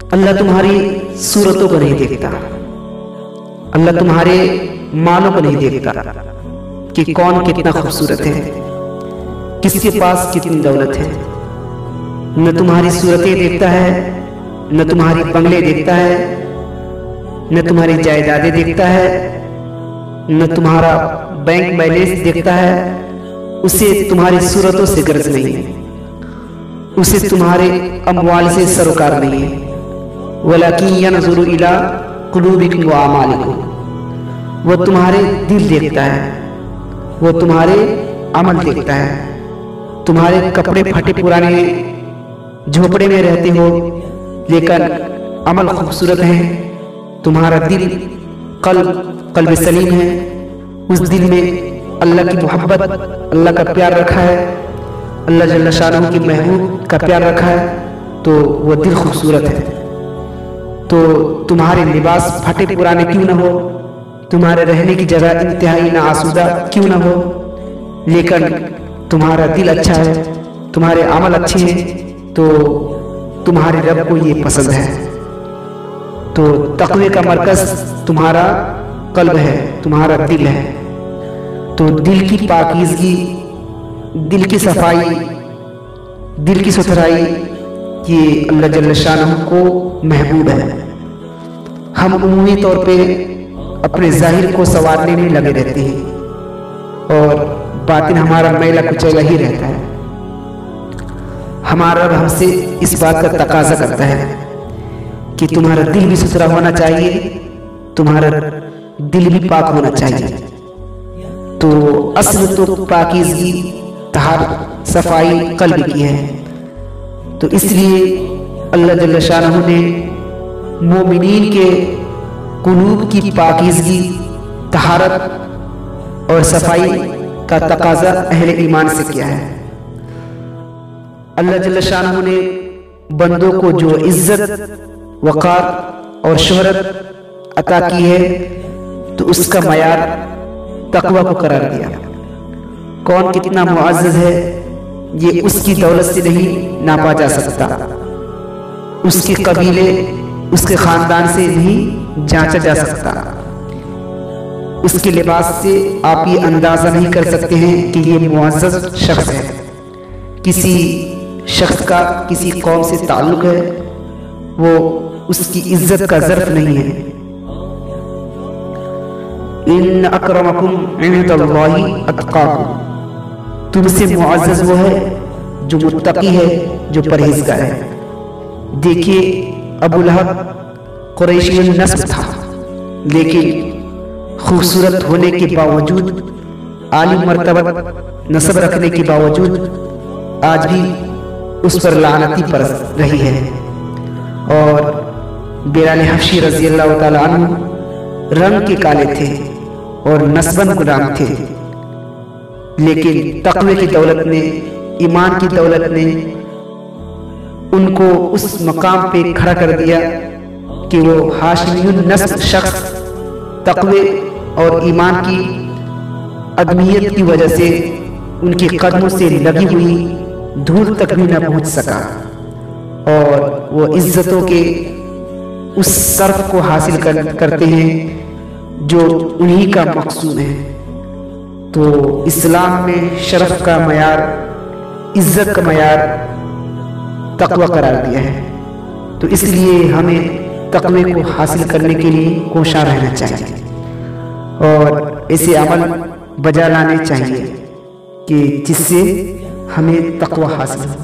اللہ तुम्हारी सूरतों को नहीं देखता, अल्लाह तुम्हारे मालों को नहीं देखता कि कौन कितना खूबसूरत है, किसके पास कितनी दौलत है। न तुम्हारी सूरतें देखता है, न तुम्हारी बंगले देखता है, न तुम्हारी जायदादें देखता है, न तुम्हारा बैंक बैलेंस देखता है। उसे तुम्हारी सूरतों से गर्ज नहीं है, उसे तुम्हारे अमवाल से सरोकार नहीं है। वलाकिन यनज़ुरु इला कुलूबिकुम व अमालिकुम, वो तुम्हारे दिल देखता है, वो तुम्हारे अमल देखता है। तुम्हारे कपड़े फटे पुराने झोपड़े में रहते हो लेकिन अमल खूबसूरत है। तुम्हारा दिल कल्ब सलीम है, उस दिल में अल्लाह की मोहब्बत, अल्लाह का प्यार रखा है, अल्लाह जल्ल शानहू की महबूब का प्यार रखा है, तो वो दिल खूबसूरत है। तो तुम्हारे लिबास फटे पुराने क्यों ना हो, तुम्हारे रहने की जगह इंतहाई ना आसूदा क्यों ना हो, लेकिन तुम्हारा दिल अच्छा है, तुम्हारे अमल अच्छे हैं, तो तुम्हारे रब को ये पसंद है। तो तक़वे का मरकज़ तुम्हारा कल्ब है, तुम्हारा दिल है। तो दिल की पाकीज़गी, दिल की सफाई, दिल की सुथराई, ये अल्लाह जल्ल शानहू को महबूब है। हम उमूमी तौर पे अपने ज़ाहिर को संवारने में लगे रहते हैं और बातिन हमारा मैला कुचैला ही रहता है। हमारा रब हमसे इस बात का तकाजा करता है कि तुम्हारा दिल भी सुथरा होना चाहिए, तुम्हारा दिल भी पाक होना चाहिए। तो असल तो पाकीज़गी, तहारत, सफाई कल्ब की है। तो इसलिए अल्लाह जल्ल शानहू ने मोमिनीन के कुलूब की पाकीज़गी, तहारत और सफाई का तकाजा अहले ईमान से किया है। अल्लाह जल्ल शानहू ने बंदों को जो इज्जत, वक़ार और शोहरत अता की है, तो उसका मयार तक़वा को करार दिया। कौन कितना मुअज़्ज़ज़ है, ये उसकी दौलत से नहीं नापा जा सकता, उसके कबीले, उसके ख़ानदान से नहीं जांचा जा सकता, उसके लिबास से आप ये अंदाज़ा नहीं कर सकते हैं कि ये मुअज़्ज़ज़ शख्स है। किसी शख्स का किसी कौम से ताल्लुक़ है, वो उसकी इज्जत का ज़र्फ़ नहीं है। इन्न अक्रमकुम इंदल्लाहि अत्क़ाकुम, तुमसे मुअज़्ज़ज़ वो है जो मुत्तकी है, जो परहेज़गार है। देखिए, अबू लहब कुरैशी नस्ब था, लेकिन खूबसूरत होने के बावजूद, आली मर्तबत नस्ब रखने के बावजूद आज भी उस पर लानती परस्त रही है। और बिलाल हबशी रज़ी अल्लाह ताला अन्हु रंग के काले थे और नस्बन गुलाम थे, लेकिन तक़वे की दौलत ने, ईमान की दौलत ने उनको उस मकाम पे खड़ा कर दिया कि वो हाशिमियुन नस्ब शख्स तक़वे और ईमान की अदमियत की वजह से उनके कदमों से लगी हुई धूल तक भी न पहुंच सका, और वो इज्जतों के उस सर्फ को हासिल करते हैं जो उन्हीं का मकसूद है। तो इस्लाम में शरफ का मयार, इज्जत का मयार तक़वा करार दिया है। तो इसलिए हमें तक़वे को हासिल करने के लिए कोशा रहना चाहिए और ऐसे अमल बजा लाने चाहिए कि जिससे हमें तक़वा हासिल हो।